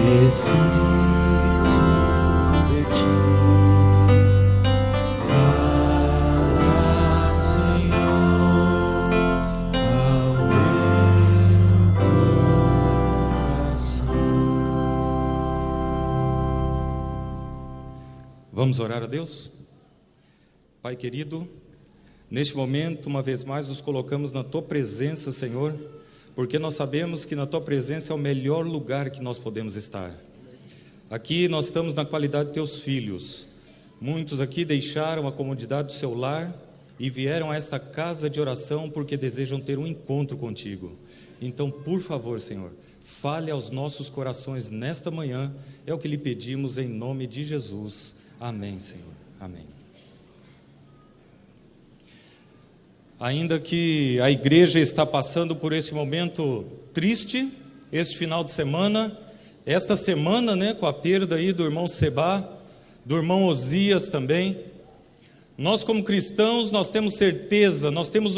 Preciso de ti. Fala, Senhor, ao meu coração. Vamos orar a Deus? Pai querido, neste momento, uma vez mais, nos colocamos na Tua presença, Senhor, porque nós sabemos que na Tua presença é o melhor lugar que nós podemos estar. Aqui nós estamos na qualidade de Teus filhos. Muitos aqui deixaram a comodidade do seu lar e vieram a esta casa de oração porque desejam ter um encontro contigo. Então, por favor, Senhor, fale aos nossos corações nesta manhã, é o que lhe pedimos em nome de Jesus. Amém, Senhor. Amém. Ainda que a igreja está passando por esse momento triste, esse final de semana, esta semana, com a perda aí do irmão Sebá, do irmão Osias também, nós como cristãos, nós temos certeza, nós temos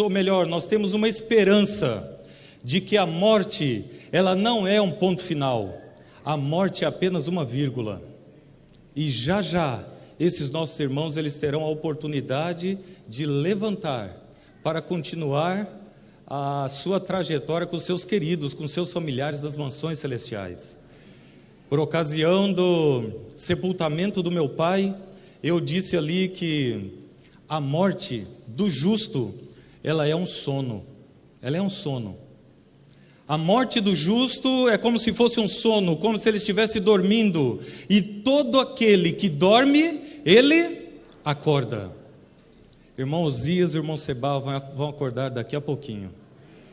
uma esperança de que a morte, ela não é um ponto final, a morte é apenas uma vírgula, e já já, esses nossos irmãos, eles terão a oportunidade de levantar, para continuar a sua trajetória com seus queridos, com seus familiares das mansões celestiais. Por ocasião do sepultamento do meu pai, eu disse ali que a morte do justo, ela é um sono, A morte do justo é como se fosse um sono, como se ele estivesse dormindo, e todo aquele que dorme, ele acorda. Irmão Osias e irmão Sebá vão acordar daqui a pouquinho,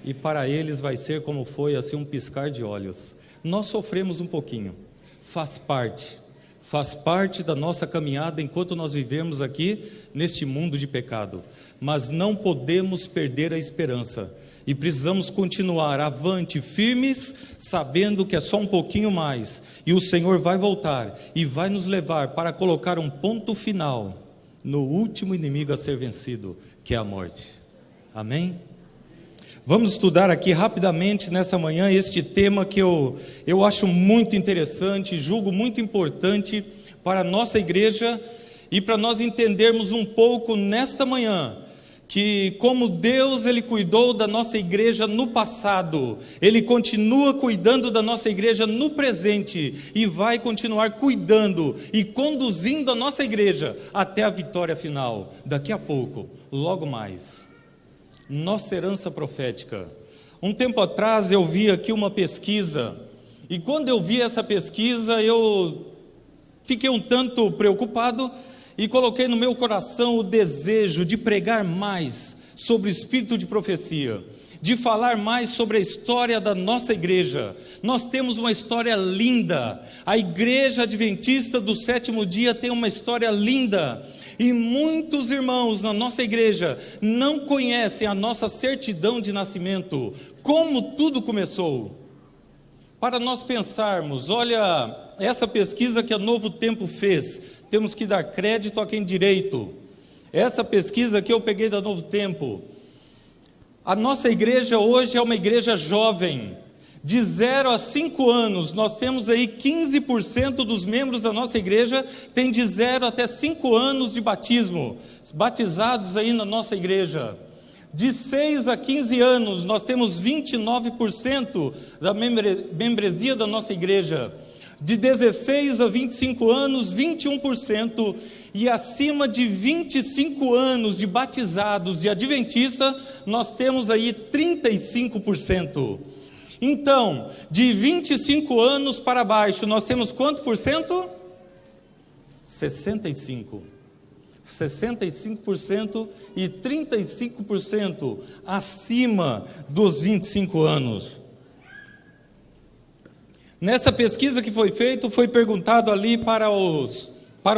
e para eles vai ser como foi, assim, um piscar de olhos. Nós sofremos um pouquinho, faz parte da nossa caminhada enquanto nós vivemos aqui neste mundo de pecado, mas não podemos perder a esperança, e precisamos continuar avante, firmes, sabendo que é só um pouquinho mais, e o Senhor vai voltar, e vai nos levar para colocar um ponto final no último inimigo a ser vencido, que é a morte. Amém? Vamos estudar aqui rapidamente nessa manhã este tema que eu acho muito interessante, julgo muito importante para a nossa igreja e para nós entendermos um pouco nesta manhã que como Deus ele cuidou da nossa igreja no passado, Ele continua cuidando da nossa igreja no presente e vai continuar cuidando e conduzindo a nossa igreja até a vitória final, daqui a pouco, logo mais. Nossa herança profética. Um tempo atrás eu vi aqui uma pesquisa, e quando eu vi essa pesquisa eu fiquei um tanto preocupado, e coloquei no meu coração o desejo de pregar mais sobre o espírito de profecia, de falar mais sobre a história da nossa igreja. Nós temos uma história linda, a igreja adventista do sétimo dia tem uma história linda, e muitos irmãos na nossa igreja não conhecem a nossa certidão de nascimento, como tudo começou. Para nós pensarmos, olha, essa pesquisa que a Novo Tempo fez, temos que dar crédito a quem direito. Essa pesquisa que eu peguei da Novo Tempo, a nossa igreja hoje é uma igreja jovem, de 0 a 5 anos, nós temos aí 15% dos membros da nossa igreja, tem de 0 até 5 anos de batismo, batizados aí na nossa igreja. De 6 a 15 anos, nós temos 29% da membresia da nossa igreja. De 16 a 25 anos, 21%, e acima de 25 anos de batizados de adventista, nós temos aí 35%. Então, de 25 anos para baixo, nós temos quanto por cento? 65%. 65% e 35% acima dos 25 anos. Nessa pesquisa que foi feita, foi perguntado ali para o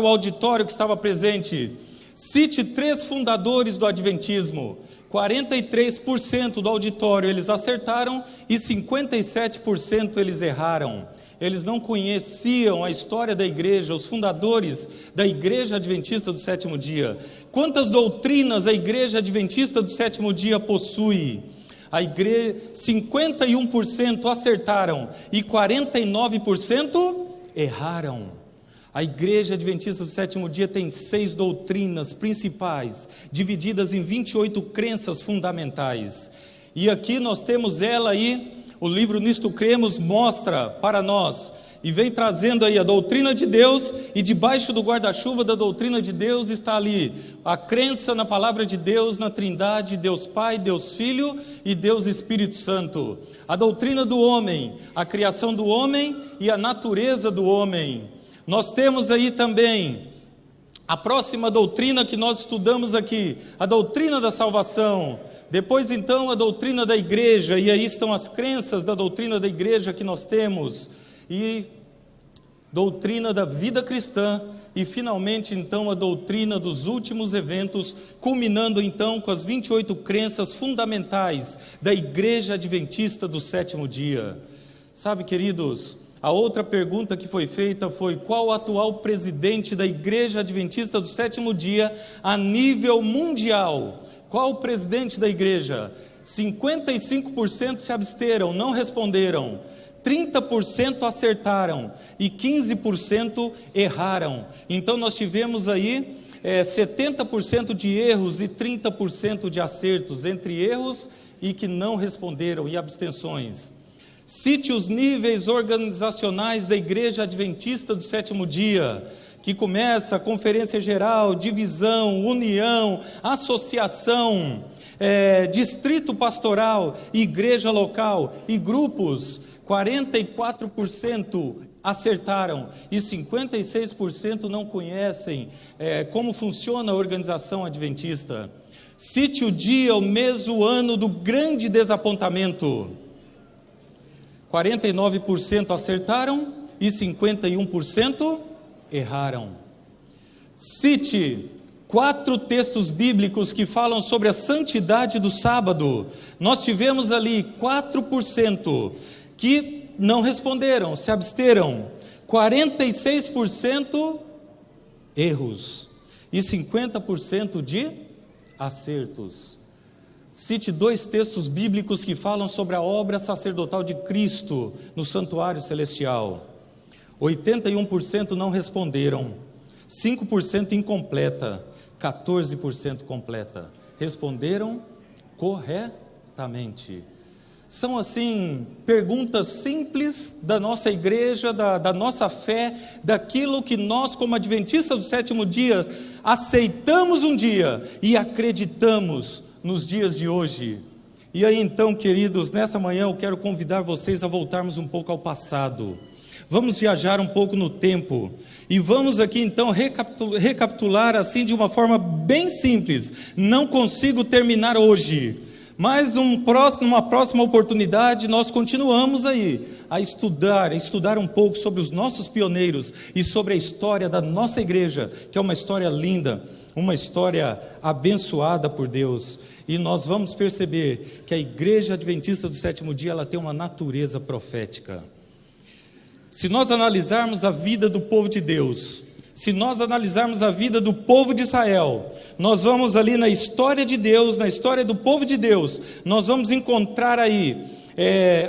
auditório que estava presente, cite 3 fundadores do adventismo. 43% do auditório eles acertaram e 57% eles erraram. Eles não conheciam a história da igreja, os fundadores da igreja adventista do sétimo dia. Quantas doutrinas a igreja adventista do sétimo dia possui? A igreja, 51% acertaram e 49% erraram. A Igreja Adventista do Sétimo Dia tem 6 doutrinas principais, divididas em 28 crenças fundamentais. E aqui nós temos ela aí, o livro Nisto Cremos mostra para nós, e vem trazendo aí a doutrina de Deus, e debaixo do guarda-chuva da doutrina de Deus está ali a crença na palavra de Deus, na Trindade, Deus Pai, Deus Filho e Deus Espírito Santo. A doutrina do homem, a criação do homem e a natureza do homem. Nós temos aí também a próxima doutrina que nós estudamos aqui, a doutrina da salvação. Depois então a doutrina da igreja, e aí estão as crenças da doutrina da igreja que nós temos, e doutrina da vida cristã, e finalmente então a doutrina dos últimos eventos, culminando então com as 28 crenças fundamentais da Igreja Adventista do Sétimo Dia. Sabe, queridos, a outra pergunta que foi feita foi: qual o atual presidente da Igreja Adventista do Sétimo Dia a nível mundial? Qual o presidente da igreja? 55% se absteram, não responderam. 30% acertaram e 15% erraram. Então nós tivemos aí 70% de erros e 30% de acertos, entre erros e que não responderam e abstenções. Cite os níveis organizacionais da Igreja Adventista do Sétimo Dia, que começa a conferência geral, divisão, união, associação, distrito pastoral, igreja local e grupos. 44% acertaram e 56% não conhecem como funciona a organização adventista. Cite o dia, o mês, o ano do grande desapontamento. 49% acertaram e 51% erraram. Cite 4 textos bíblicos que falam sobre a santidade do sábado. Nós tivemos ali 4% que não responderam, se absteram. 46% erros e 50% de acertos. Cite 2 textos bíblicos que falam sobre a obra sacerdotal de Cristo no santuário celestial. 81% não responderam, 5% incompleta, 14% completa. Responderam corretamente. São assim, perguntas simples da nossa igreja, da nossa fé, daquilo que nós como adventistas do sétimo dia, aceitamos um dia e acreditamos nos dias de hoje. E aí então, queridos, nessa manhã eu quero convidar vocês a voltarmos um pouco ao passado. Vamos viajar um pouco no tempo e vamos aqui então recapitular assim de uma forma bem simples. Não consigo terminar hoje, mas numa próxima oportunidade nós continuamos aí a estudar um pouco sobre os nossos pioneiros e sobre a história da nossa igreja, que é uma história linda, uma história abençoada por Deus. E nós vamos perceber que a Igreja Adventista do Sétimo Dia ela tem uma natureza profética. Se nós analisarmos a vida do povo de Deus, se nós analisarmos a vida do povo de Israel, nós vamos ali na história de Deus, na história do povo de Deus, nós vamos encontrar aí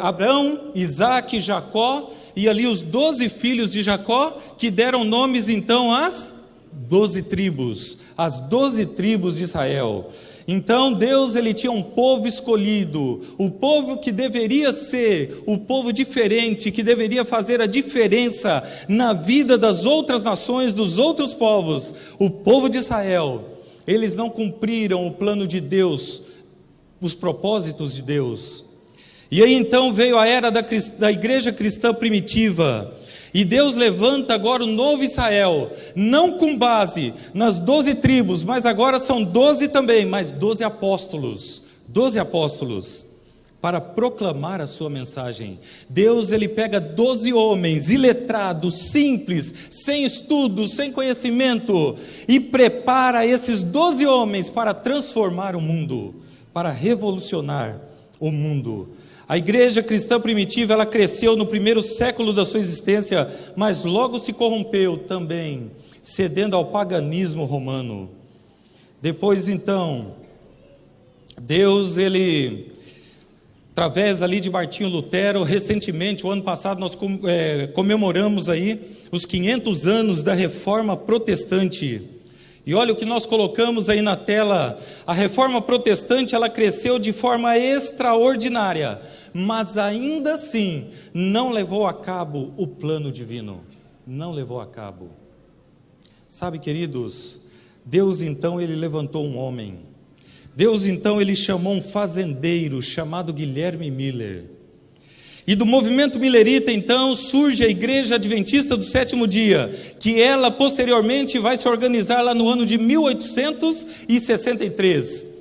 Abraão, Isaque, Jacó, e ali os 12 filhos de Jacó, que deram nomes então às 12 tribos, as 12 tribos de Israel. Então Deus ele tinha um povo escolhido, o povo que deveria ser o povo diferente, que deveria fazer a diferença na vida das outras nações, dos outros povos. O povo de Israel, eles não cumpriram o plano de Deus, os propósitos de Deus. E aí então veio a era da igreja cristã primitiva. E Deus levanta agora o novo Israel, não com base nas 12 tribos, mas agora são 12 também, mas 12 apóstolos, para proclamar a sua mensagem. Deus ele pega 12 homens iletrados, simples, sem estudo, sem conhecimento, e prepara esses 12 homens para transformar o mundo, para revolucionar o mundo. A igreja cristã primitiva, ela cresceu no primeiro século da sua existência, mas logo se corrompeu também, cedendo ao paganismo romano. Depois então, Deus ele através ali de Martinho Lutero. Recentemente, o ano passado, nós comemoramos aí os 500 anos da Reforma Protestante. E olha o que nós colocamos aí na tela. A Reforma Protestante, ela cresceu de forma extraordinária, mas ainda assim não levou a cabo o plano divino. Não levou a cabo. Sabe, queridos, Deus então, ele levantou um homem. Deus então, ele chamou um fazendeiro chamado Guilherme Miller. E do movimento millerita então surge a Igreja Adventista do Sétimo Dia, que ela posteriormente vai se organizar lá no ano de 1863.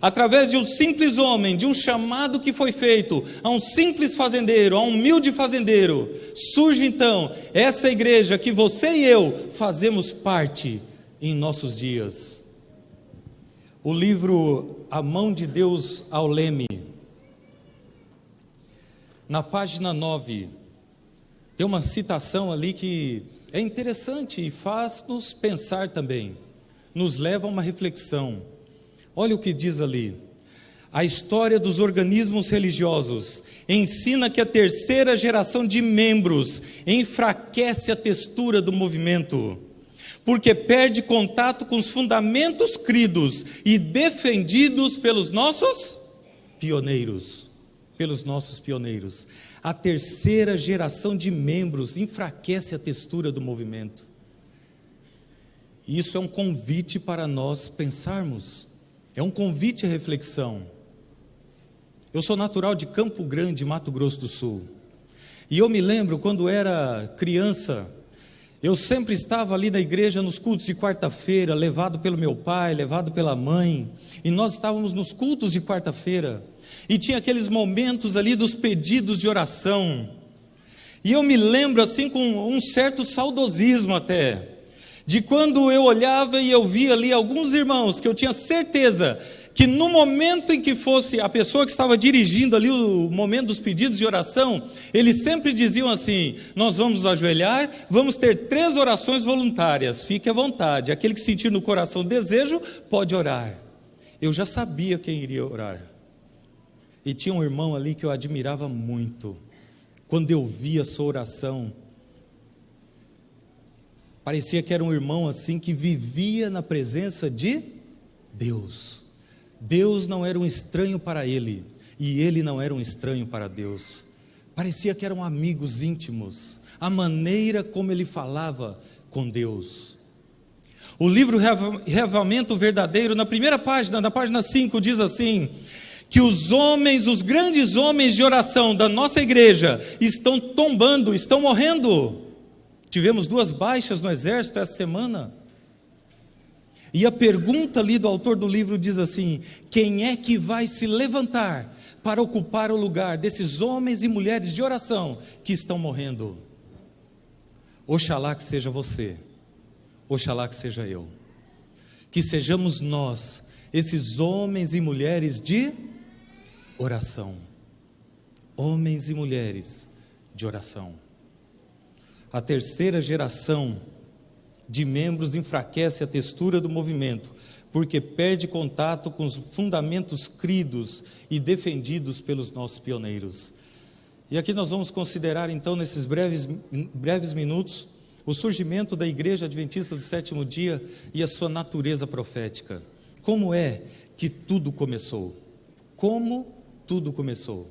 Através de um simples homem, de um chamado que foi feito a um simples fazendeiro, a um humilde fazendeiro, surge então essa igreja que você e eu fazemos parte em nossos dias. O livro A Mão de Deus ao Leme, na página 9, tem uma citação ali que é interessante e faz-nos pensar também, nos leva a uma reflexão. Olha o que diz ali: a história dos organismos religiosos ensina que a terceira geração de membros enfraquece a textura do movimento, porque perde contato com os fundamentos cridos e defendidos pelos nossos pioneiros. A terceira geração de membros enfraquece a textura do movimento. E isso é um convite para nós pensarmos, é um convite à reflexão. Eu sou natural de Campo Grande, Mato Grosso do Sul, e eu me lembro quando era criança, eu sempre estava ali na igreja nos cultos de quarta-feira, levado pelo meu pai, levado pela mãe, e nós estávamos nos cultos de quarta-feira, e tinha aqueles momentos ali dos pedidos de oração, e eu me lembro assim com um certo saudosismo até, de quando eu olhava e eu via ali alguns irmãos, que eu tinha certeza que no momento em que fosse a pessoa que estava dirigindo ali o momento dos pedidos de oração, eles sempre diziam assim: nós vamos nos ajoelhar, vamos ter 3 orações voluntárias, fique à vontade, aquele que sentir no coração desejo, pode orar. Eu já sabia quem iria orar, e tinha um irmão ali que eu admirava muito. Quando eu via a sua oração, parecia que era um irmão assim que vivia na presença de Deus. Deus não era um estranho para ele, e ele não era um estranho para Deus. Parecia que eram amigos íntimos, a maneira como ele falava com Deus. O livro Reavivamento Verdadeiro, na primeira página, na página 5, diz assim: que os homens, os grandes homens de oração da nossa igreja estão tombando, estão morrendo. Tivemos 2 baixas no exército essa semana. E a pergunta ali do autor do livro diz assim: quem é que vai se levantar para ocupar o lugar desses homens e mulheres de oração que estão morrendo? Oxalá que seja você, oxalá que seja eu, que sejamos nós, esses homens e mulheres de oração, homens e mulheres de oração. A terceira geração de membros enfraquece a textura do movimento, porque perde contato com os fundamentos cridos e defendidos pelos nossos pioneiros. E aqui nós vamos considerar então, nesses breves minutos, o surgimento da Igreja Adventista do Sétimo Dia e a sua natureza profética. Como é que tudo começou? Como tudo começou?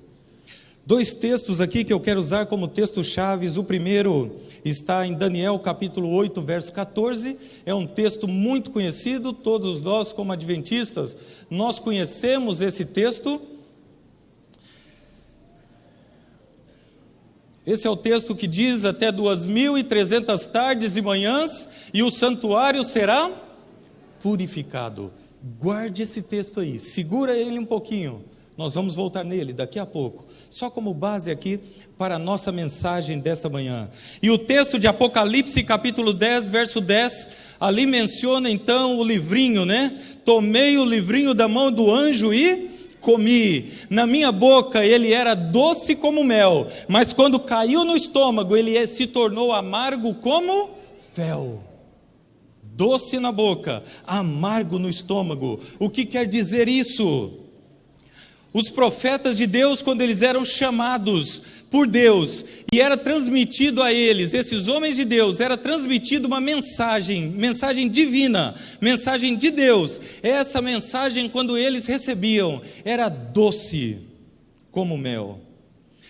2 textos aqui que eu quero usar como textos-chaves. O primeiro está em Daniel capítulo 8, verso 14. É um texto muito conhecido, todos nós como adventistas, nós conhecemos esse texto. Esse é o texto que diz: até 2.300 tardes e manhãs, e o santuário será purificado. Guarde esse texto aí, segura ele um pouquinho. Nós vamos voltar nele daqui a pouco, só como base aqui para a nossa mensagem desta manhã. E o texto de Apocalipse capítulo 10, verso 10, ali menciona então o livrinho, né? Tomei o livrinho da mão do anjo e comi. Na minha boca ele era doce como mel, mas quando caiu no estômago ele se tornou amargo como fel. Doce na boca, amargo no estômago. O que quer dizer isso? Os profetas de Deus, quando eles eram chamados por Deus, e era transmitido a eles, esses homens de Deus, era transmitido uma mensagem divina, mensagem de Deus. Essa mensagem, quando eles recebiam, era doce como mel.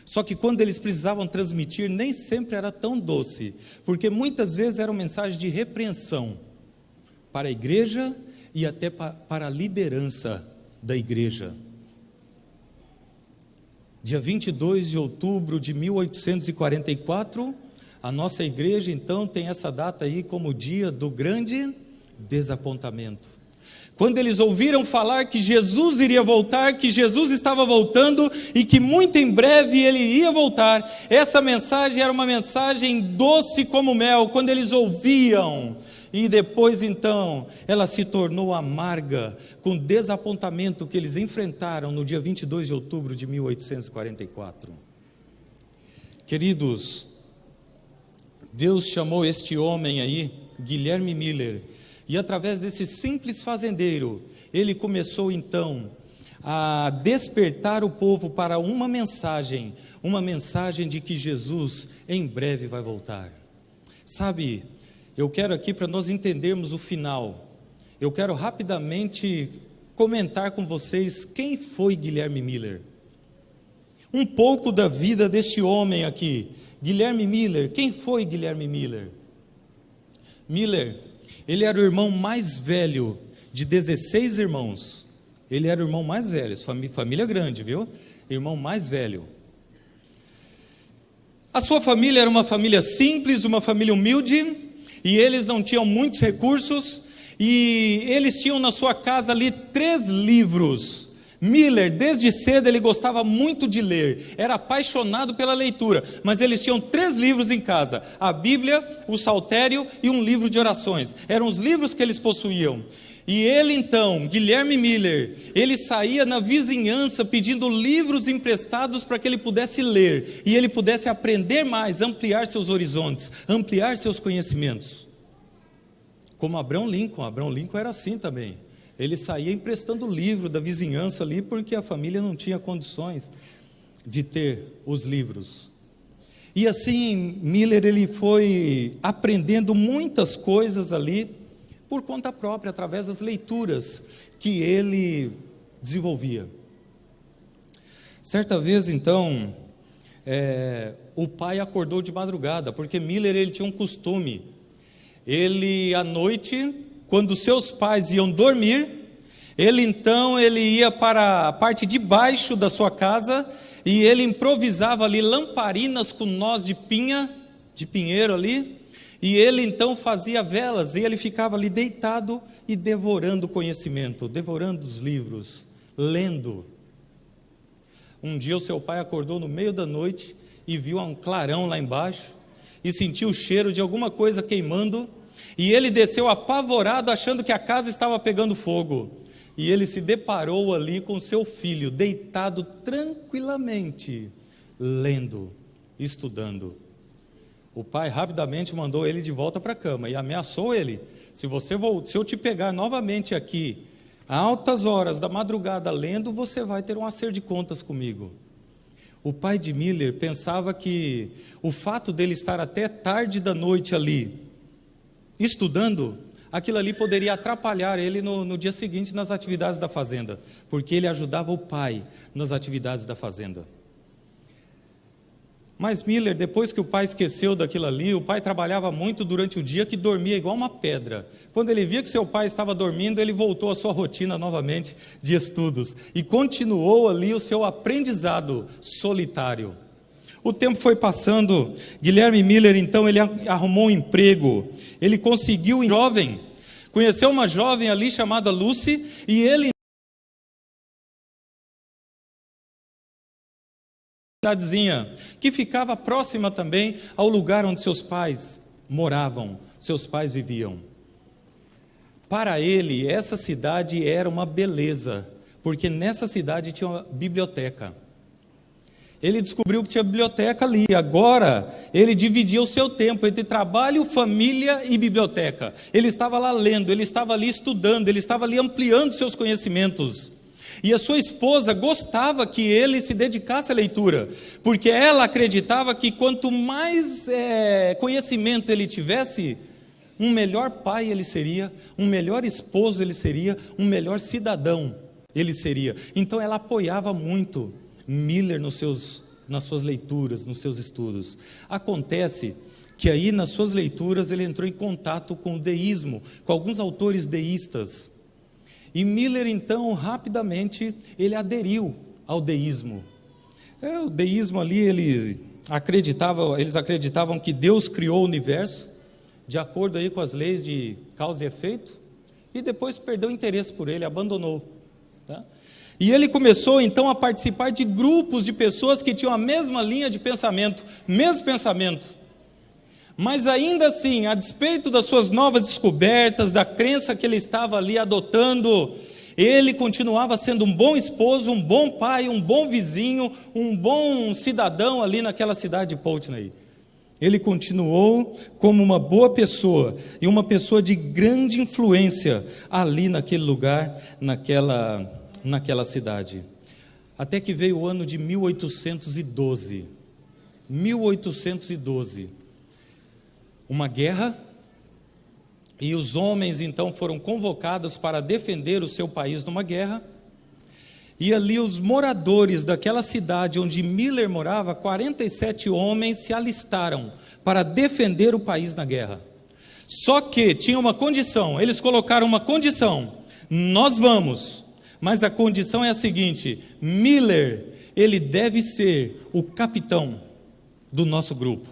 Só que quando eles precisavam transmitir, nem sempre era tão doce, porque muitas vezes era uma mensagem de repreensão para a igreja e até para a liderança da igreja. Dia 22 de outubro de 1844, a nossa igreja então tem essa data aí como o dia do grande desapontamento. Quando eles ouviram falar que Jesus iria voltar, que Jesus estava voltando e que muito em breve ele iria voltar, essa mensagem era uma mensagem doce como mel, quando eles ouviam. E depois então, ela se tornou amarga, com o desapontamento que eles enfrentaram no dia 22 de outubro de 1844. Queridos, Deus chamou este homem aí, Guilherme Miller, e através desse simples fazendeiro, ele começou então a despertar o povo para uma mensagem de que Jesus em breve vai voltar. Sabe, eu quero aqui, para nós entendermos o final, eu quero rapidamente comentar com vocês quem foi Guilherme Miller. Um pouco da vida deste homem aqui, Guilherme Miller. Quem foi Guilherme Miller? Miller, ele era o irmão mais velho de 16 irmãos. Ele era o irmão mais velho, família grande, viu? Irmão mais velho. A sua família era uma família simples, uma família humilde, e eles não tinham muitos recursos, e eles tinham na sua casa ali 3 livros. Miller, desde cedo, ele gostava muito de ler, era apaixonado pela leitura, mas eles tinham 3 livros em casa: a Bíblia, o Saltério e um livro de orações. Eram os livros que eles possuíam. E ele então, Guilherme Miller, ele saía na vizinhança pedindo livros emprestados para que ele pudesse ler, e ele pudesse aprender mais, ampliar seus horizontes, ampliar seus conhecimentos. Como Abraham Lincoln era assim também. Ele saía emprestando livro da vizinhança ali, porque a família não tinha condições de ter os livros. E assim, Miller, ele foi aprendendo muitas coisas ali, por conta própria, através das leituras que ele desenvolvia. Certa vez, então, o pai acordou de madrugada, porque Miller, ele tinha um costume. Ele, à noite, quando seus pais iam dormir, ele ia para a parte de baixo da sua casa, e ele improvisava ali lamparinas com nós de pinheiro ali, e ele então fazia velas, e ele ficava ali deitado e devorando conhecimento, devorando os livros, lendo. Um dia o seu pai acordou no meio da noite e viu um clarão lá embaixo, e sentiu o cheiro de alguma coisa queimando, e ele desceu apavorado, achando que a casa estava pegando fogo, e ele se deparou ali com seu filho, deitado tranquilamente, lendo, estudando. O pai rapidamente mandou ele de volta para a cama e ameaçou ele: se eu te pegar novamente aqui, a altas horas da madrugada lendo, você vai ter um acerto de contas comigo. O pai de Miller pensava que o fato dele estar até tarde da noite ali, estudando, aquilo ali poderia atrapalhar ele no dia seguinte nas atividades da fazenda, porque ele ajudava o pai nas atividades da fazenda. Mas Miller, depois que o pai esqueceu daquilo ali, o pai trabalhava muito durante o dia, que dormia igual uma pedra. Quando ele via que seu pai estava dormindo, ele voltou à sua rotina novamente de estudos e continuou ali o seu aprendizado solitário. O tempo foi passando. Guilherme Miller, então, ele arrumou um emprego, ele conseguiu conheceu uma jovem ali chamada Lucy, e ele cidadezinha que ficava próxima também ao lugar onde seus pais moravam, seus pais viviam. Para ele, essa cidade era uma beleza, porque nessa cidade tinha uma biblioteca. Ele descobriu que tinha biblioteca ali. Agora, ele dividia o seu tempo entre trabalho, família e biblioteca. Ele estava lá lendo, ele estava ali estudando, ele estava ali ampliando seus conhecimentos. E a sua esposa gostava que ele se dedicasse à leitura, porque ela acreditava que quanto mais conhecimento ele tivesse, um melhor pai ele seria, um melhor esposo ele seria, um melhor cidadão ele seria. Então ela apoiava muito Miller nas suas leituras, nos seus estudos. Acontece que aí nas suas leituras ele entrou em contato com o deísmo, com alguns autores deístas. E Miller então rapidamente ele aderiu ao deísmo. O deísmo ali eles acreditavam que Deus criou o universo de acordo aí com as leis de causa e efeito, e depois perdeu o interesse por ele, abandonou. Tá? E ele começou então a participar de grupos de pessoas que tinham a mesma linha de pensamento, mesmo pensamento. Mas ainda assim, a despeito das suas novas descobertas, da crença que ele estava ali adotando, ele continuava sendo um bom esposo, um bom pai, um bom vizinho, um bom cidadão ali naquela cidade de Pulteney. Ele continuou como uma boa pessoa e uma pessoa de grande influência ali naquele lugar, naquela cidade. Até que veio o ano de 1812. 1812. Uma guerra, e os homens então foram convocados para defender o seu país numa guerra. E ali os moradores daquela cidade onde Miller morava, 47 homens se alistaram para defender o país na guerra. Só que tinha uma condição, eles colocaram uma condição: nós vamos, mas a condição é a seguinte: Miller, ele deve ser o capitão do nosso grupo,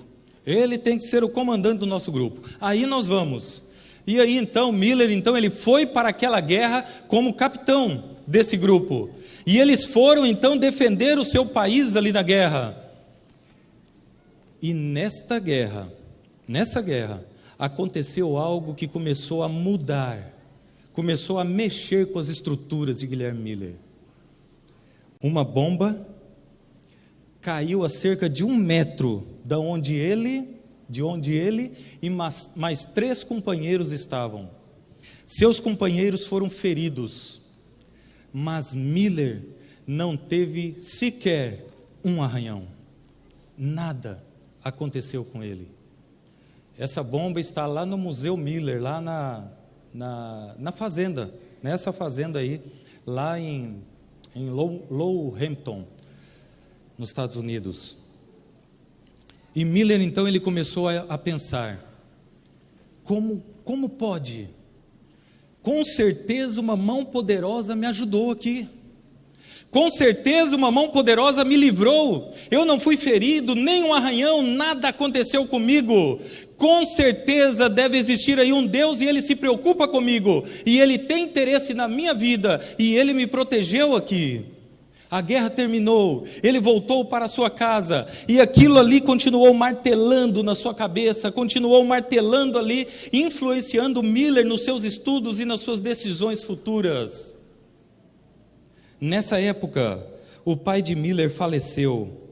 ele tem que ser o comandante do nosso grupo, aí nós vamos. E aí então Miller, ele foi para aquela guerra como capitão desse grupo. E eles foram então defender o seu país ali na guerra. E nessa guerra, aconteceu algo que começou a mudar, começou a mexer com as estruturas de Guilherme Miller. Uma bomba caiu a cerca de 1 metro de onde ele e mais 3 companheiros estavam. Seus companheiros foram feridos, mas Miller não teve sequer um arranhão. Nada aconteceu com ele. Essa bomba está lá no Museu Miller, lá na fazenda, nessa fazenda aí, lá em Lowhampton, nos Estados Unidos. E Miller então ele começou a pensar: como pode? Com certeza uma mão poderosa me ajudou aqui. Com certeza uma mão poderosa me livrou. Eu não fui ferido, nem um arranhão, nada aconteceu comigo. Com certeza deve existir aí um Deus e Ele se preocupa comigo. E Ele tem interesse na minha vida e Ele me protegeu aqui. A guerra terminou, ele voltou para a sua casa, e aquilo ali continuou martelando na sua cabeça, continuou martelando ali, influenciando Miller nos seus estudos e nas suas decisões futuras. Nessa época, o pai de Miller faleceu,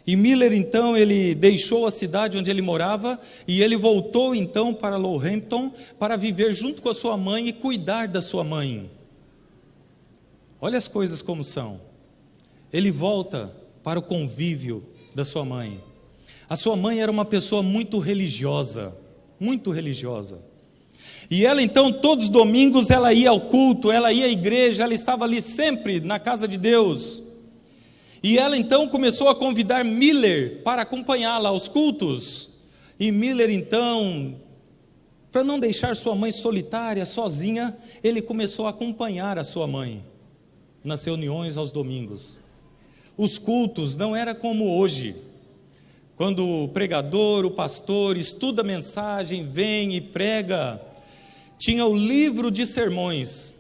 e Miller então ele deixou a cidade onde ele morava, e ele voltou então para Lowhampton, para viver junto com a sua mãe e cuidar da sua mãe. Olha as coisas como são. Ele volta para o convívio da sua mãe. A sua mãe era uma pessoa muito religiosa. E ela então, todos os domingos, ela ia ao culto, ela ia à igreja, ela estava ali sempre na casa de Deus. E ela então começou a convidar Miller para acompanhá-la aos cultos. E Miller então, para não deixar sua mãe solitária, sozinha, ele começou a acompanhar a sua mãe nas reuniões aos domingos. Os cultos não era como hoje, quando o pregador, o pastor estuda a mensagem, vem e prega. Tinha o livro de sermões,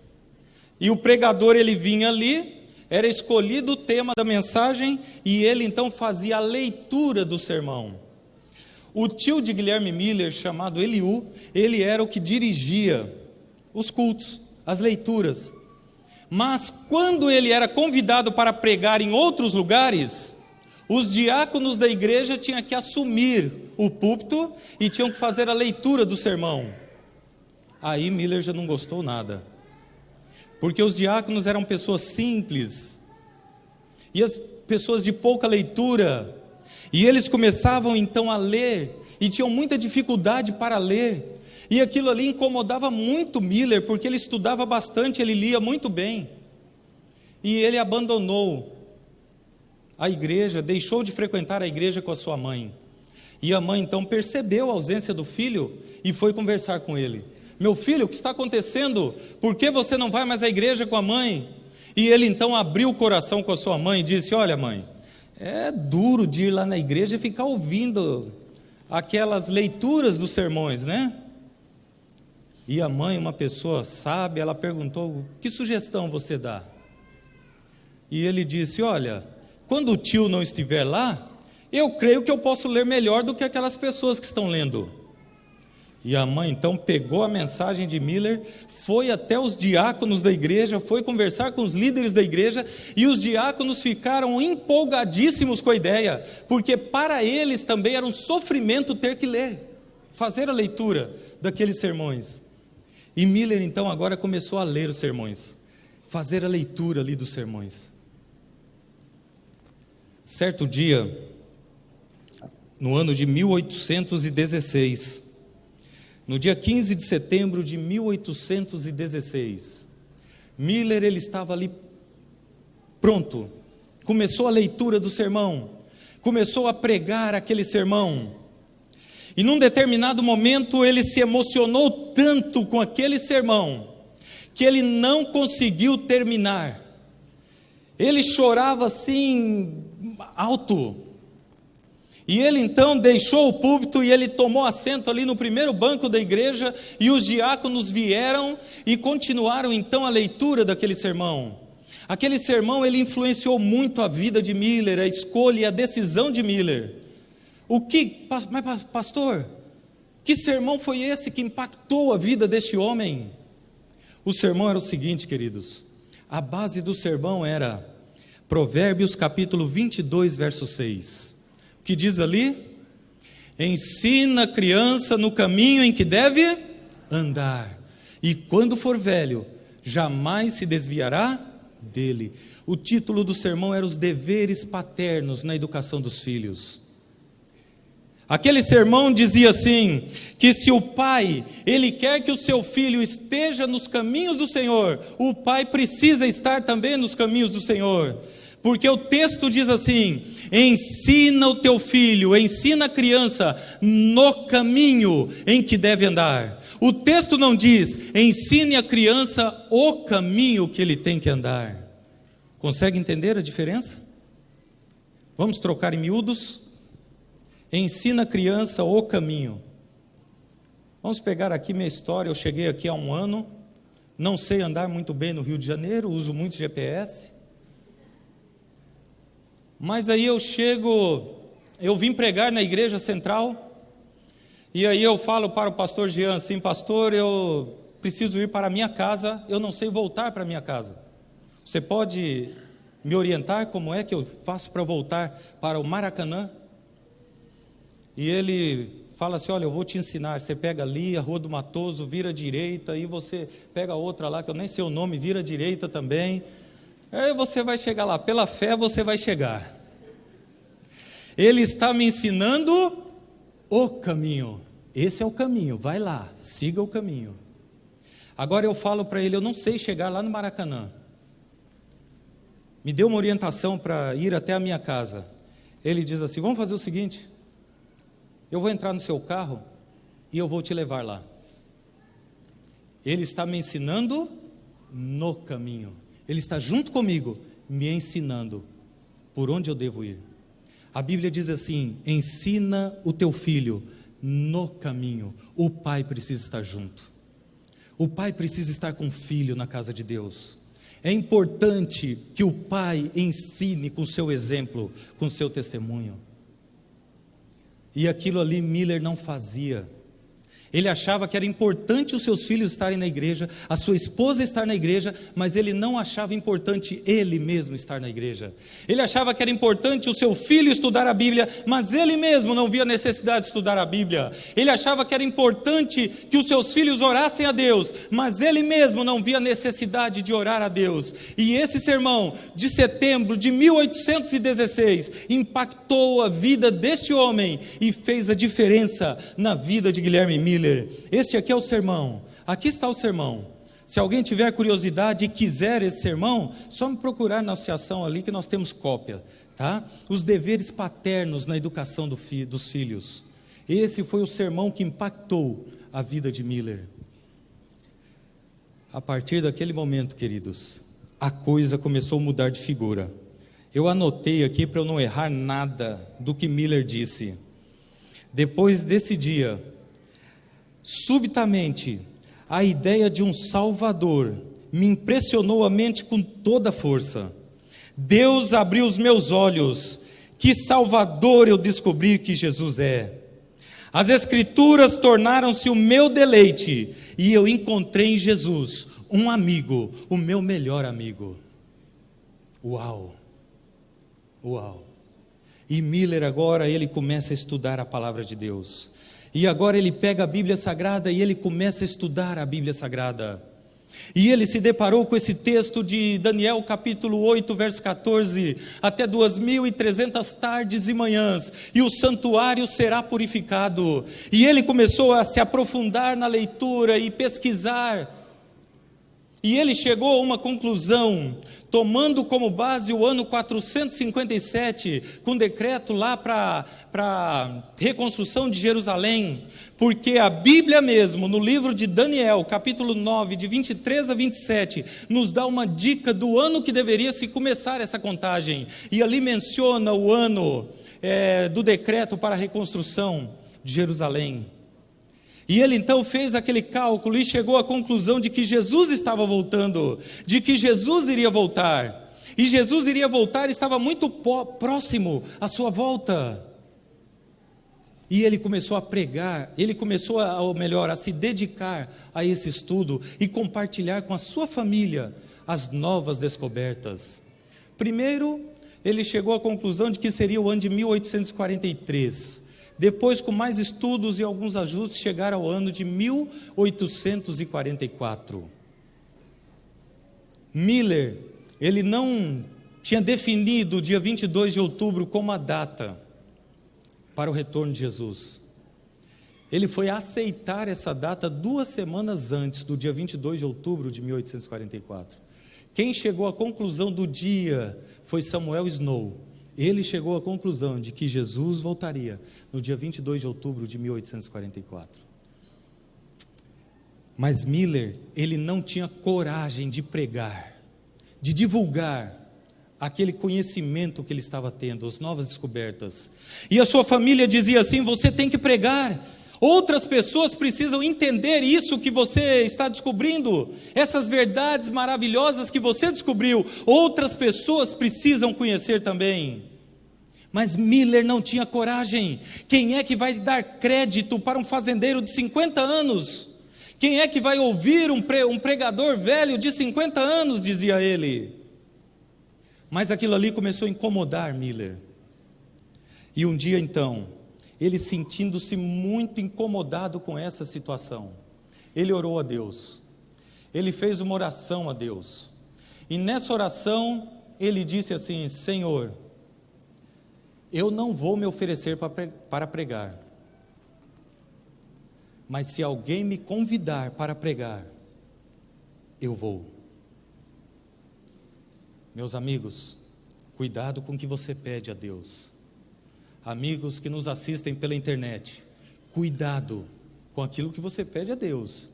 e o pregador ele vinha ali, era escolhido o tema da mensagem, e ele então fazia a leitura do sermão. O tio de Guilherme Miller, chamado Eliú, ele era o que dirigia os cultos, as leituras. Mas quando ele era convidado para pregar em outros lugares, os diáconos da igreja tinham que assumir o púlpito e tinham que fazer a leitura do sermão. Aí Miller já não gostou nada. porque os diáconos eram pessoas simples, e as pessoas de pouca leitura, e eles começavam então a ler, e tinham muita dificuldade para ler, e aquilo ali incomodava muito Miller, porque ele estudava bastante, ele lia muito bem, e ele abandonou a igreja, deixou de frequentar a igreja com a sua mãe, e a mãe então percebeu a ausência do filho, e foi conversar com ele. Meu filho, o que está acontecendo? Por que você não vai mais à igreja com a mãe? E ele então abriu o coração com a sua mãe e disse: olha mãe, é duro de ir lá na igreja e ficar ouvindo aquelas leituras dos sermões, né? E a mãe, uma pessoa sábia, ela perguntou: que sugestão você dá? E ele disse: olha, quando o tio não estiver lá, eu creio que eu posso ler melhor do que aquelas pessoas que estão lendo. E a mãe então pegou a mensagem de Miller, foi até os diáconos da igreja, foi conversar com os líderes da igreja, e os diáconos ficaram empolgadíssimos com a ideia, porque para eles também era um sofrimento ter que ler, fazer a leitura daqueles sermões. E Miller então agora começou a ler os sermões, fazer a leitura ali dos sermões. Certo dia, no ano de 1816, no dia 15 de setembro de 1816, Miller ele estava ali pronto, começou a leitura do sermão, começou a pregar aquele sermão, e num determinado momento ele se emocionou tanto com aquele sermão, que ele não conseguiu terminar, ele chorava assim, alto, e ele então deixou o púlpito e ele tomou assento ali no primeiro banco da igreja, e os diáconos vieram e continuaram então a leitura daquele sermão. Aquele sermão ele influenciou muito a vida de Miller, a escolha e a decisão de Miller. Mas pastor, que sermão foi esse que impactou a vida deste homem? O sermão era o seguinte, queridos, a base do sermão era Provérbios capítulo 22, verso 6. O que diz ali? Ensina a criança no caminho em que deve andar, e quando for velho, jamais se desviará dele. O título do sermão era os deveres paternos na educação dos filhos. Aquele sermão dizia assim, que se o pai, ele quer que o seu filho esteja nos caminhos do Senhor, o pai precisa estar também nos caminhos do Senhor, porque o texto diz assim: ensina o teu filho, ensina a criança no caminho em que deve andar. O texto não diz, ensine a criança o caminho que ele tem que andar. Consegue entender a diferença? Vamos trocar em miúdos? Ensina a criança o caminho. Vamos pegar aqui minha história. Eu cheguei aqui há 1 ano, não sei andar muito bem no Rio de Janeiro, uso muito GPS. Mas aí eu vim pregar na igreja central, e aí eu falo para o pastor Jean assim: pastor, eu preciso ir para a minha casa, eu não sei voltar para a minha casa. Você pode me orientar como é que eu faço para voltar para o Maracanã? E ele fala assim: olha, eu vou te ensinar, você pega ali a Rua do Matoso, vira à direita, e você pega outra lá, que eu nem sei o nome, vira à direita também. Aí você vai chegar lá, pela fé você vai chegar. Ele está me ensinando o caminho, esse é o caminho, vai lá, siga o caminho. Agora eu falo para ele: eu não sei chegar lá no Maracanã, me deu uma orientação para ir até a minha casa. Ele diz assim: vamos fazer o seguinte, eu vou entrar no seu carro e eu vou te levar lá. Ele está me ensinando no caminho, ele está junto comigo, me ensinando por onde eu devo ir. A Bíblia diz assim: ensina o teu filho no caminho. O pai precisa estar junto, o pai precisa estar com o filho na casa de Deus. É importante que o pai ensine com seu exemplo, com seu testemunho. E aquilo ali Miller não fazia. Ele achava que era importante os seus filhos estarem na igreja, a sua esposa estar na igreja, mas ele não achava importante ele mesmo estar na igreja. Ele achava que era importante o seu filho estudar a Bíblia, mas ele mesmo não via necessidade de estudar a Bíblia. Ele achava que era importante que os seus filhos orassem a Deus, mas ele mesmo não via necessidade de orar a Deus. E esse sermão de setembro de 1816 impactou a vida deste homem e fez a diferença na vida de Guilherme Miller. Este aqui é o sermão, aqui está o sermão. Se alguém tiver curiosidade e quiser esse sermão, só me procurar na associação ali que nós temos cópia, tá? Os deveres paternos na educação dos filhos. Esse foi o sermão que impactou a vida de Miller. A partir daquele momento, queridos, a coisa começou a mudar de figura. Eu anotei aqui para eu não errar nada do que Miller disse. Depois desse dia, subitamente, a ideia de um Salvador me impressionou a mente com toda a força. Deus abriu os meus olhos, que Salvador eu descobri que Jesus é. As Escrituras tornaram-se o meu deleite, e eu encontrei em Jesus um amigo, o meu melhor amigo. Uau! Uau! E Miller agora, ele começa a estudar a palavra de Deus. E agora ele pega a Bíblia Sagrada e ele começa a estudar a Bíblia Sagrada. E ele se deparou com esse texto de Daniel capítulo 8, verso 14, até 2.300 tardes e manhãs, e o santuário será purificado. E ele começou a se aprofundar na leitura e pesquisar. E ele chegou a uma conclusão, tomando como base o ano 457, com decreto lá para a reconstrução de Jerusalém, porque a Bíblia mesmo, no livro de Daniel, capítulo 9, de 23 a 27, nos dá uma dica do ano que deveria se começar essa contagem, e ali menciona o ano do decreto para a reconstrução de Jerusalém. E ele então fez aquele cálculo e chegou à conclusão de que Jesus estava voltando, de que Jesus iria voltar. E Jesus iria voltar e estava muito próximo à sua volta. E ele começou a pregar, ele começou a se dedicar a esse estudo e compartilhar com a sua família as novas descobertas. Primeiro, ele chegou à conclusão de que seria o ano de 1843. Depois, com mais estudos e alguns ajustes, chegaram ao ano de 1844. Miller, ele não tinha definido o dia 22 de outubro como a data para o retorno de Jesus. Ele foi aceitar essa data 2 semanas antes do dia 22 de outubro de 1844. Quem chegou à conclusão do dia foi Samuel Snow. Ele chegou à conclusão de que Jesus voltaria no dia 22 de outubro de 1844. Mas Miller, ele não tinha coragem de pregar, de divulgar aquele conhecimento que ele estava tendo, as novas descobertas. E a sua família dizia assim: você tem que pregar, outras pessoas precisam entender isso que você está descobrindo, essas verdades maravilhosas que você descobriu, outras pessoas precisam conhecer também. Mas Miller não tinha coragem. Quem é que vai dar crédito para um fazendeiro de 50 anos? Quem é que vai ouvir um pregador velho de 50 anos, dizia ele. Mas aquilo ali começou a incomodar Miller. E um dia então, ele sentindo-se muito incomodado com essa situação, ele orou a Deus. Ele fez uma oração a Deus. E nessa oração, ele disse assim: Senhor, eu não vou me oferecer para pregar, mas se alguém me convidar para pregar, eu vou. Meus amigos, cuidado com o que você pede a Deus. Amigos que nos assistem pela internet, cuidado com aquilo que você pede a Deus.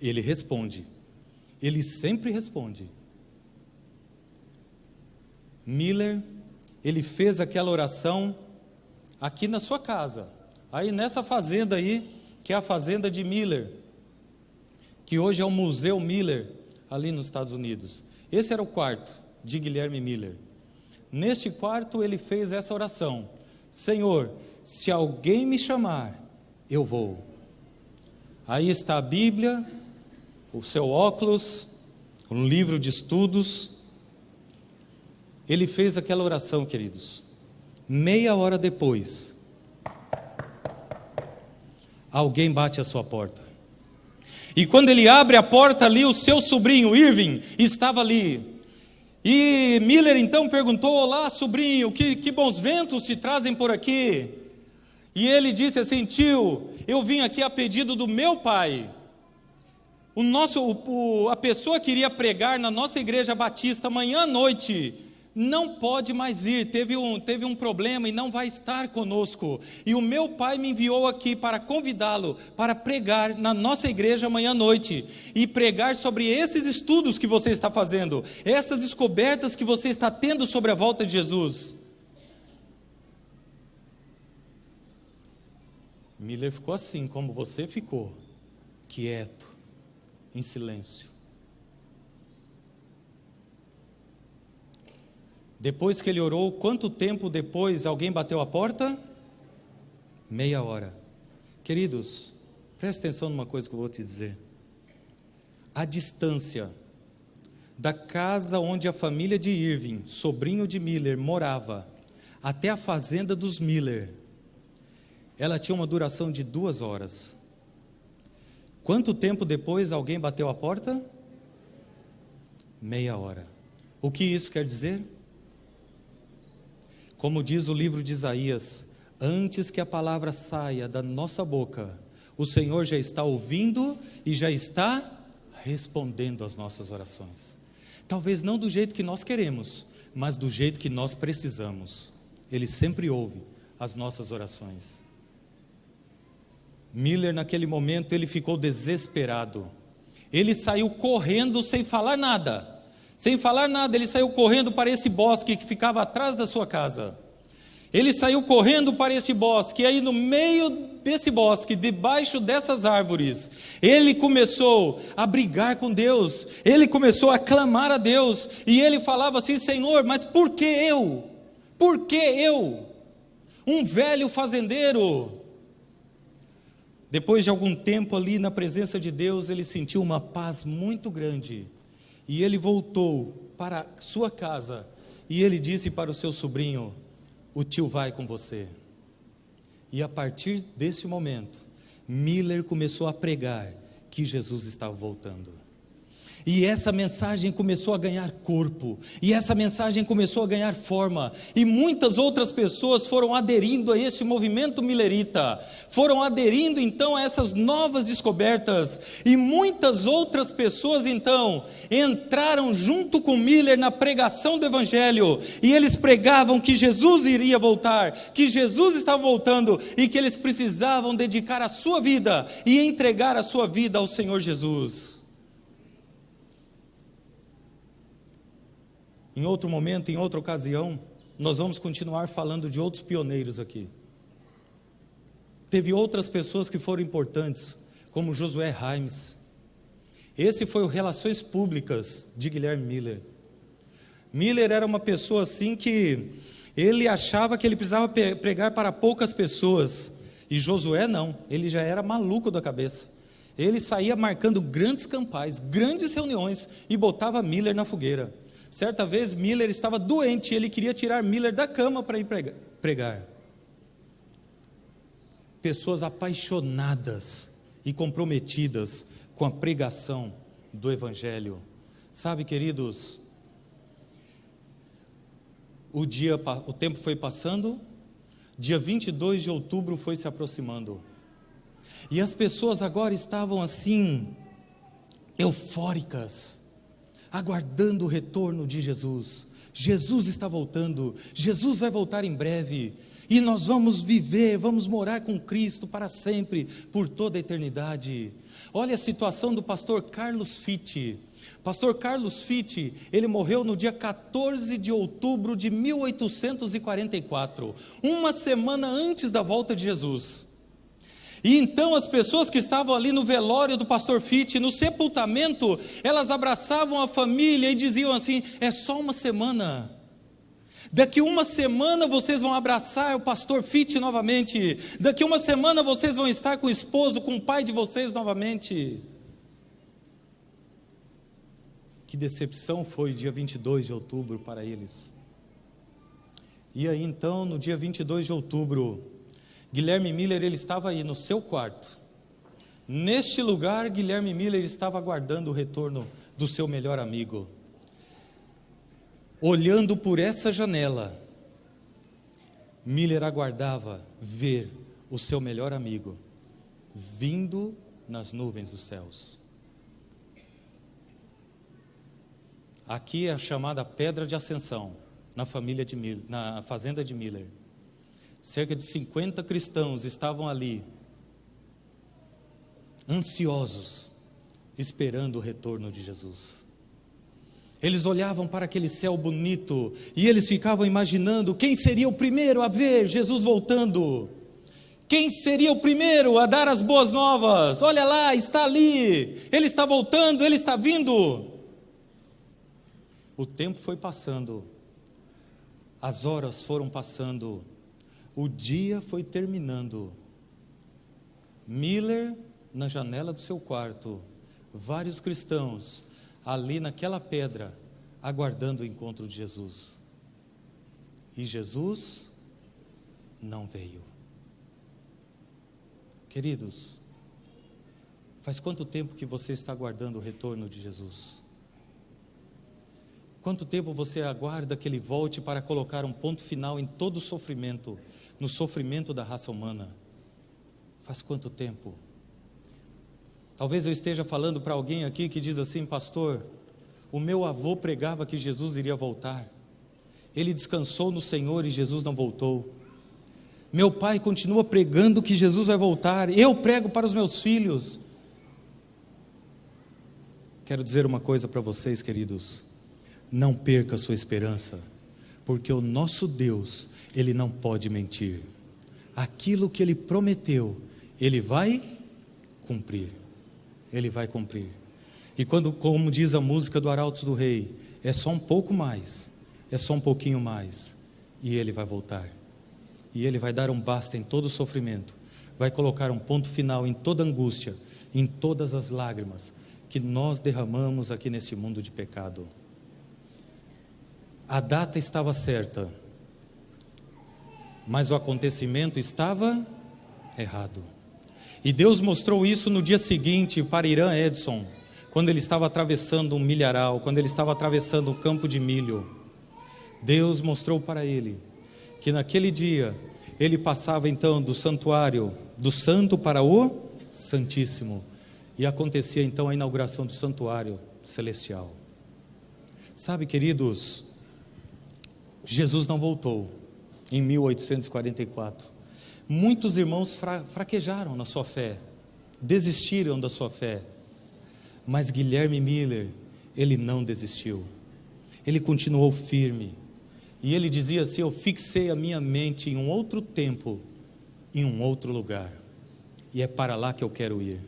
Ele responde, Ele sempre responde. Miller, ele fez aquela oração aqui na sua casa, aí nessa fazenda aí, que é a fazenda de Miller, que hoje é o Museu Miller, ali nos Estados Unidos. Esse era o quarto de Guilherme Miller. Neste quarto ele fez essa oração: Senhor, se alguém me chamar, eu vou. Aí está a Bíblia, o seu óculos, um livro de estudos. Ele fez aquela oração, queridos. Meia hora depois, alguém bate à sua porta. E quando ele abre a porta ali, o seu sobrinho, Irving, estava ali. E Miller então perguntou: olá, sobrinho, que bons ventos te trazem por aqui? E ele disse assim: tio, eu vim aqui a pedido do meu pai. A pessoa que iria pregar na nossa igreja batista amanhã à noite não pode mais ir, teve um problema e não vai estar conosco. E o meu pai me enviou aqui para convidá-lo para pregar na nossa igreja amanhã à noite e pregar sobre esses estudos que você está fazendo, essas descobertas que você está tendo sobre a volta de Jesus. Miller ficou assim, como você ficou, quieto, em silêncio. Depois que ele orou, quanto tempo depois alguém bateu a porta? Meia hora. Queridos, preste atenção numa coisa que eu vou te dizer. A distância da casa onde a família de Irving, sobrinho de Miller, morava, até a fazenda dos Miller, ela tinha uma duração de 2 horas. Quanto tempo depois alguém bateu a porta? Meia hora. O que isso quer dizer? Como diz o livro de Isaías, antes que a palavra saia da nossa boca, o Senhor já está ouvindo e já está respondendo às nossas orações. Talvez não do jeito que nós queremos, mas do jeito que nós precisamos. Ele sempre ouve as nossas orações. Miller, naquele momento, ele ficou desesperado. Ele saiu correndo sem falar nada. Sem falar nada, ele saiu correndo para esse bosque que ficava atrás da sua casa. Ele saiu correndo para esse bosque, e aí no meio desse bosque, debaixo dessas árvores, ele começou a brigar com Deus, ele começou a clamar a Deus, e ele falava assim: Senhor, mas por que eu? Por que eu? Um velho fazendeiro. Depois de algum tempo ali na presença de Deus, ele sentiu uma paz muito grande. E ele voltou para sua casa e ele disse para o seu sobrinho: o tio vai com você. E a partir desse momento, Miller começou a pregar que Jesus estava voltando. E essa mensagem começou a ganhar corpo, e essa mensagem começou a ganhar forma, e muitas outras pessoas foram aderindo a esse movimento millerita, foram aderindo então a essas novas descobertas, e muitas outras pessoas então entraram junto com Miller na pregação do Evangelho, e eles pregavam que Jesus iria voltar, que Jesus estava voltando, e que eles precisavam dedicar a sua vida, e entregar a sua vida ao Senhor Jesus. Em outro momento, em outra ocasião, nós vamos continuar falando de outros pioneiros aqui. Teve outras pessoas que foram importantes, como Josué Raimes. Esse foi o Relações Públicas de Guilherme Miller. Miller era uma pessoa assim que ele achava que ele precisava pregar para poucas pessoas. E Josué não, ele já era maluco da cabeça. Ele saía marcando grandes campais, grandes reuniões e botava Miller na fogueira. Certa vez Miller estava doente e ele queria tirar Miller da cama para ir pregar. Pessoas apaixonadas e comprometidas com a pregação do Evangelho. Sabe, queridos, o tempo foi passando, dia 22 de outubro foi se aproximando. E as pessoas agora estavam assim, eufóricas, aguardando o retorno de Jesus. Jesus está voltando, Jesus vai voltar em breve, e nós vamos viver, vamos morar com Cristo para sempre, por toda a eternidade. Olha a situação do pastor Carlos Fitti. Pastor Carlos Fitti, ele morreu no dia 14 de outubro de 1844, uma semana antes da volta de Jesus. E então as pessoas que estavam ali no velório do pastor Fitti, no sepultamento, elas abraçavam a família e diziam assim: é só uma semana. Daqui uma semana vocês vão abraçar o pastor Fit novamente. Daqui uma semana vocês vão estar com o esposo, com o pai de vocês novamente. Que decepção foi o dia 22 de outubro para eles. E aí então, no dia 22 de outubro, Guilherme Miller, ele estava aí no seu quarto. Neste lugar, Guilherme Miller estava aguardando o retorno do seu melhor amigo. Olhando por essa janela, Miller aguardava ver o seu melhor amigo vindo nas nuvens dos céus. Aqui é a chamada Pedra de Ascensão, na fazenda de Miller. Cerca de 50 cristãos estavam ali, ansiosos, esperando o retorno de Jesus. Eles olhavam para aquele céu bonito e eles ficavam imaginando quem seria o primeiro a ver Jesus voltando. Quem seria o primeiro a dar as boas novas? Olha lá, está ali, ele está voltando, ele está vindo. O tempo foi passando, as horas foram passando, o dia foi terminando. Miller, na janela do seu quarto, vários cristãos ali naquela pedra, aguardando o encontro de Jesus. E Jesus não veio. Queridos, faz quanto tempo que você está aguardando o retorno de Jesus? Quanto tempo você aguarda que Ele volte para colocar um ponto final em todo o sofrimento, no sofrimento da raça humana? Faz quanto tempo? Talvez eu esteja falando para alguém aqui que diz assim: pastor, o meu avô pregava que Jesus iria voltar. Ele descansou no Senhor e Jesus não voltou. Meu pai continua pregando que Jesus vai voltar. Eu prego para os meus filhos. Quero dizer uma coisa para vocês, queridos. Não perca a sua esperança, porque o nosso Deus, Ele não pode mentir. Aquilo que Ele prometeu, Ele vai cumprir. Ele vai cumprir. E quando, como diz a música do Arautos do Rei, é só um pouco mais, é só um pouquinho mais, e Ele vai voltar. E Ele vai dar um basta em todo o sofrimento, vai colocar um ponto final em toda angústia, em todas as lágrimas que nós derramamos aqui nesse mundo de pecado. A data estava certa, mas o acontecimento estava errado. E Deus mostrou isso no dia seguinte para Irã Edson, quando ele estava atravessando um milharal, quando ele estava atravessando um campo de milho. Deus mostrou para ele que naquele dia ele passava então do santuário, do santo para o santíssimo, e acontecia então a inauguração do santuário celestial. Sabe, queridos, Jesus não voltou em 1844. Muitos irmãos fraquejaram na sua fé, desistiram da sua fé, mas Guilherme Miller, ele não desistiu, ele continuou firme, e ele dizia assim: eu fixei a minha mente em um outro tempo, em um outro lugar, e é para lá que eu quero ir,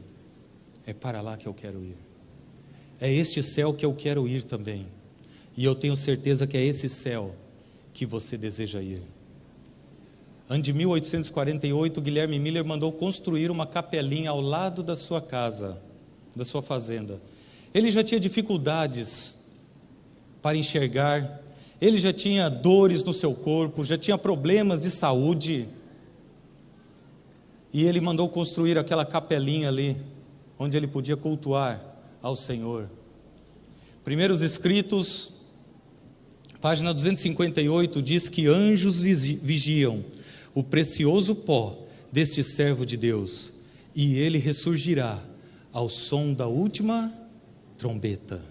é para lá que eu quero ir, é este céu que eu quero ir também, e eu tenho certeza que é esse céu que você deseja ir. Ano de 1848, Guilherme Miller mandou construir uma capelinha ao lado da sua casa, da sua fazenda. Ele já tinha dificuldades para enxergar, ele já tinha dores no seu corpo, já tinha problemas de saúde, e ele mandou construir aquela capelinha ali, onde ele podia cultuar ao Senhor. Primeiros Escritos, página 258, diz que anjos vigiam o precioso pó deste servo de Deus, e ele ressurgirá ao som da última trombeta.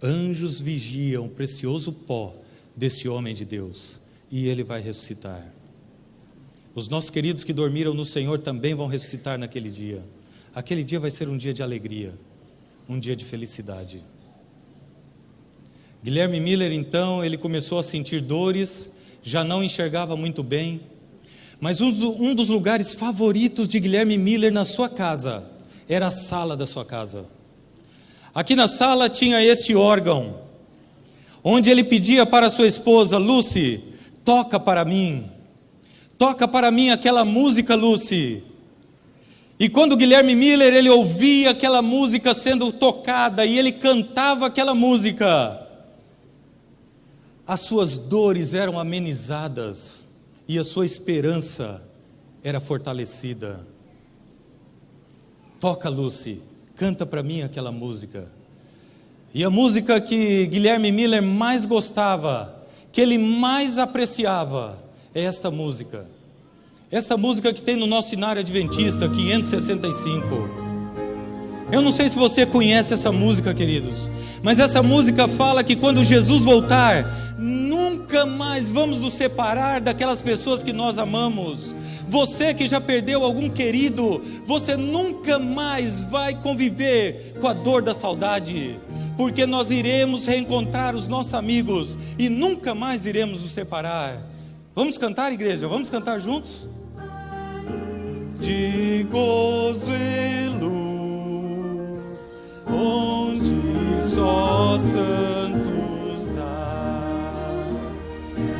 Anjos vigiam o precioso pó deste homem de Deus, e ele vai ressuscitar. Os nossos queridos que dormiram no Senhor também vão ressuscitar naquele dia. Aquele dia vai ser um dia de alegria, um dia de felicidade. Guilherme Miller, então, ele começou a sentir dores, já não enxergava muito bem, mas um dos lugares favoritos de Guilherme Miller na sua casa era a sala da sua casa. Aqui na sala tinha este órgão. onde ele pedia para sua esposa: Lucy, toca para mim aquela música, Lucy. E quando Guilherme Miller, ele ouvia aquela música sendo tocada, e ele cantava aquela música, as suas dores eram amenizadas, e a sua esperança era fortalecida. Toca, Lucy, canta para mim aquela música. E a música que Guilherme Miller mais gostava, que ele mais apreciava, é esta música. Esta música que tem no nosso Cenário Adventista 565. Eu não sei se você conhece essa música, queridos, mas essa música fala que quando Jesus voltar, nunca mais vamos nos separar daquelas pessoas que nós amamos. Você que já perdeu algum querido, você nunca mais vai conviver com a dor da saudade, porque nós iremos reencontrar os nossos amigos e nunca mais iremos nos separar. Vamos cantar, igreja? Vamos cantar juntos? De gozo e luz, onde só santos há,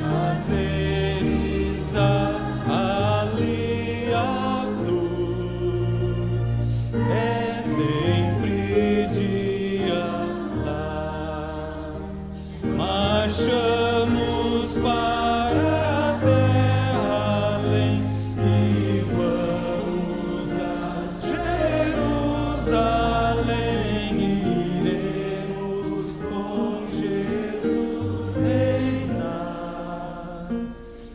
mas eles ali a luz, é sempre dia lá. Marchamos para a terra além e vamos a Jerusalém. Iremos com Jesus reinar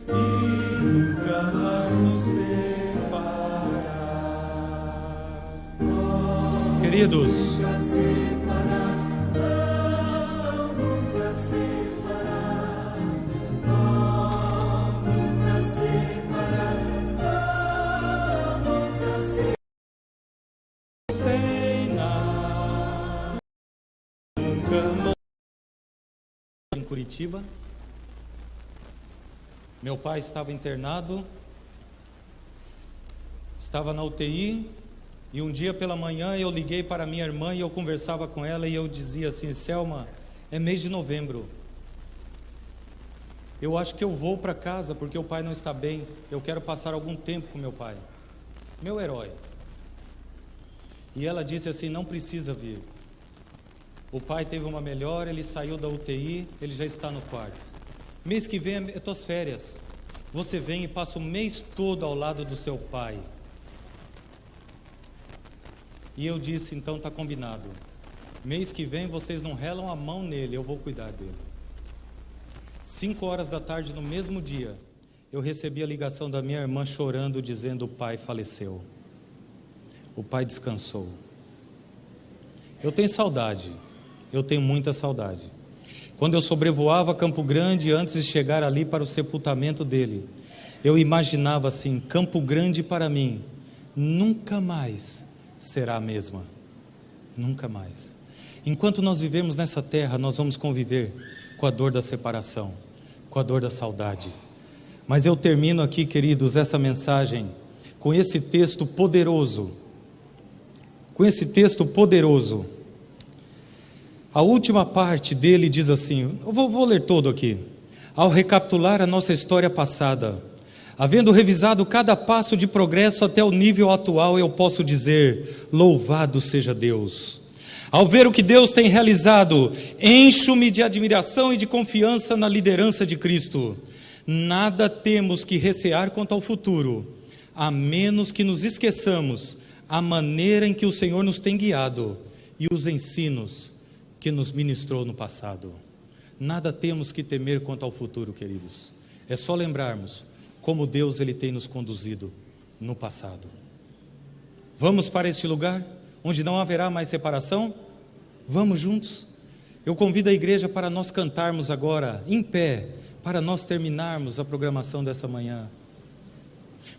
e nunca mais nos separar. Queridos, em Curitiba, meu pai estava internado, estava na UTI, e um dia pela manhã eu liguei para minha irmã e eu conversava com ela e eu dizia assim: Selma, é mês de novembro, eu acho que eu vou para casa porque o pai não está bem, eu quero passar algum tempo com meu pai, meu herói. E ela disse assim: não precisa vir, o pai teve uma melhora, ele saiu da UTI, ele já está no quarto. Mês que vem é tuas férias, você vem e passa o mês todo ao lado do seu pai. E eu disse: então está combinado, mês que vem vocês não relam a mão nele, eu vou cuidar dele. 5 horas da tarde no mesmo dia, eu recebi a ligação da minha irmã chorando, dizendo: o pai faleceu, o pai descansou. Eu tenho saudade, eu tenho muita saudade. Quando eu sobrevoava Campo Grande, antes de chegar ali para o sepultamento dele, eu imaginava assim: Campo Grande para mim nunca mais será a mesma, nunca mais. Enquanto nós vivemos nessa terra, nós vamos conviver com a dor da separação, com a dor da saudade. Mas eu termino aqui, queridos, essa mensagem com esse texto poderoso, A última parte dele diz assim, eu vou ler todo aqui. Ao recapitular a nossa história passada, havendo revisado cada passo de progresso até o nível atual, eu posso dizer: louvado seja Deus. Ao ver o que Deus tem realizado, encho-me de admiração e de confiança na liderança de Cristo. Nada temos que recear quanto ao futuro, a menos que nos esqueçamos a maneira em que o Senhor nos tem guiado e os ensinos que nos ministrou no passado. Nada temos que temer quanto ao futuro, queridos. É só lembrarmos como Deus ele tem nos conduzido no passado. Vamos para este lugar onde não haverá mais separação? Vamos juntos? Eu convido a igreja para nós cantarmos agora em pé, para nós terminarmos a programação dessa manhã.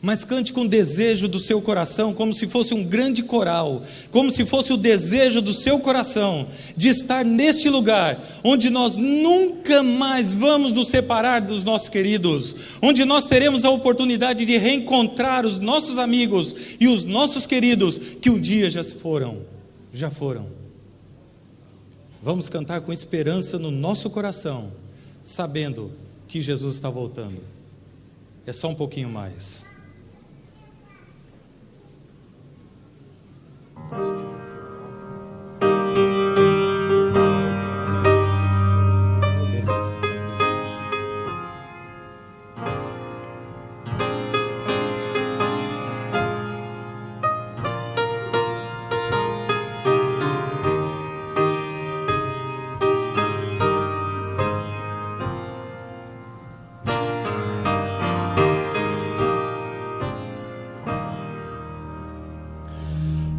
Mas cante com desejo do seu coração, como se fosse um grande coral, como se fosse o desejo do seu coração, de estar neste lugar, onde nós nunca mais vamos nos separar dos nossos queridos, onde nós teremos a oportunidade de reencontrar os nossos amigos e os nossos queridos, que um dia já foram. Vamos cantar com esperança no nosso coração, sabendo que Jesus está voltando. É só um pouquinho mais. Beleza.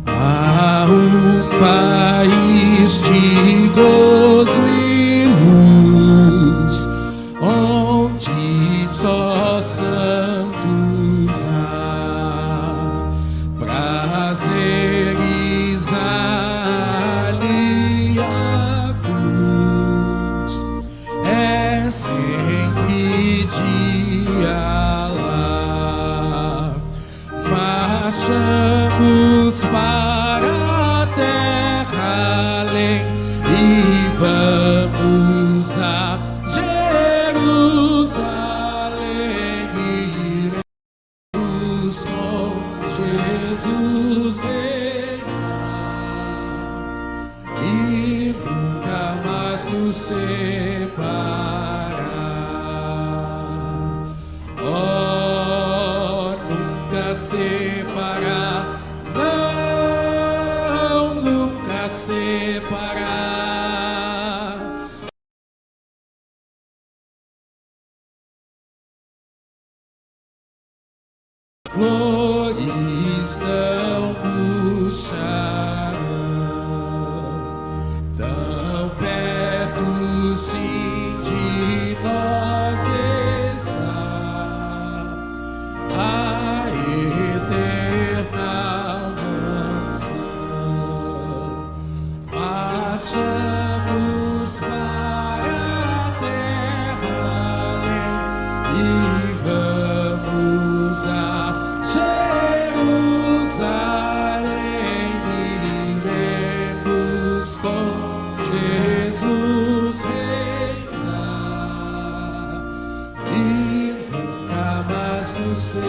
Há um país de gozo e luz, onde só santos há, prazeres aliados, é sempre dia lá, marchamos para a terra além e vamos a Jerusalém, iremos com Jesus reinar e nunca mais nos separar. Oh, nunca separar, não, nunca separar. Flores não murcharão, tão perto sim de nós está a eterna mansão. Marchamos para a terra além e vamos a Jerusalém, iremos com Jesus reinar e nunca mais nos separar.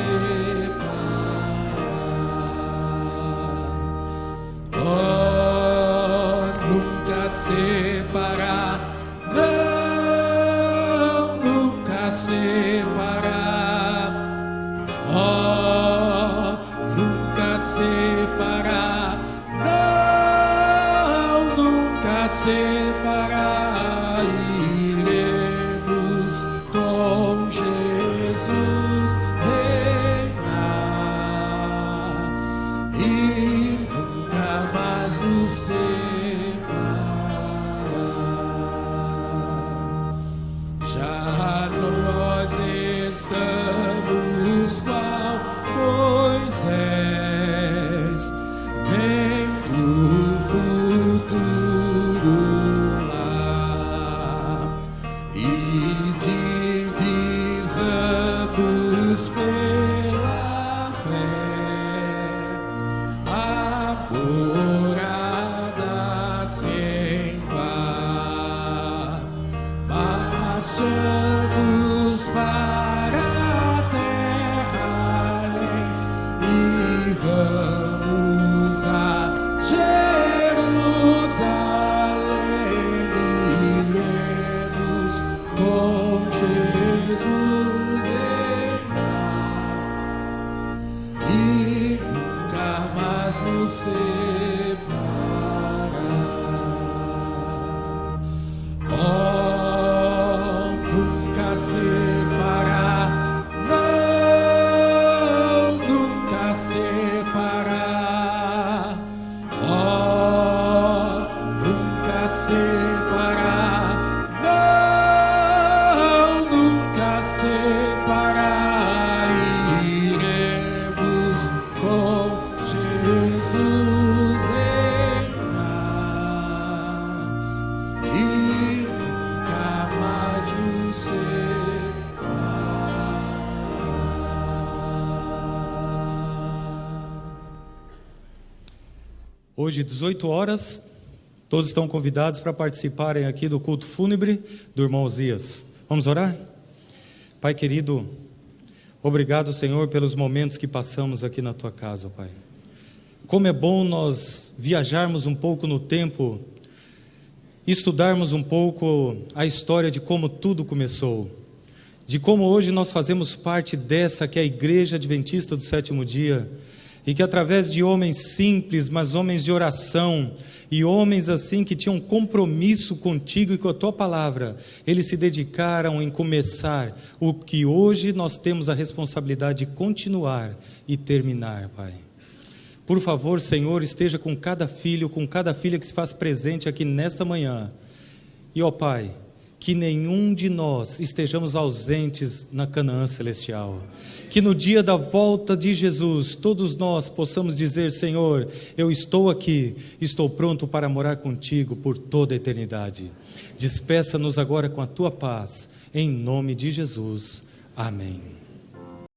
Oh, nunca separar, não, nunca separar. Oh, nunca separar, não, nunca separar. Iremos com Jesus reinar e nunca mais nos separar. Já nós estamos qual Moisés, vendo o futuro lá e divisamos pela fé a morada sem par. Marchamos para a terra além e vamos a Jerusalém, iremos com Jesus reinar e nunca mais nos separar. Oh, nunca separar, não, nunca separar. Oh, nunca separar, não, nunca separar. Iremos com Jesus reinar e nunca mais nos separar. Hoje, 18 horas, Todos estão convidados para participarem aqui do culto fúnebre do irmão Osias. Vamos orar? Pai querido, obrigado, Senhor, pelos momentos que passamos aqui na Tua casa, Pai. Como é bom nós viajarmos um pouco no tempo, estudarmos um pouco a história de como tudo começou, de como hoje nós fazemos parte dessa que é a Igreja Adventista do Sétimo Dia, e que através de homens simples, mas homens de oração, e homens assim que tinham compromisso contigo e com a Tua palavra, eles se dedicaram em começar o que hoje nós temos a responsabilidade de continuar e terminar, Pai. Por favor, Senhor, esteja com cada filho, com cada filha que se faz presente aqui nesta manhã. E, ó Pai, que nenhum de nós estejamos ausentes na Canaã celestial. Que no dia da volta de Jesus, todos nós possamos dizer: Senhor, eu estou aqui, estou pronto para morar contigo por toda a eternidade. Despeça-nos agora com a Tua paz, em nome de Jesus. Amém.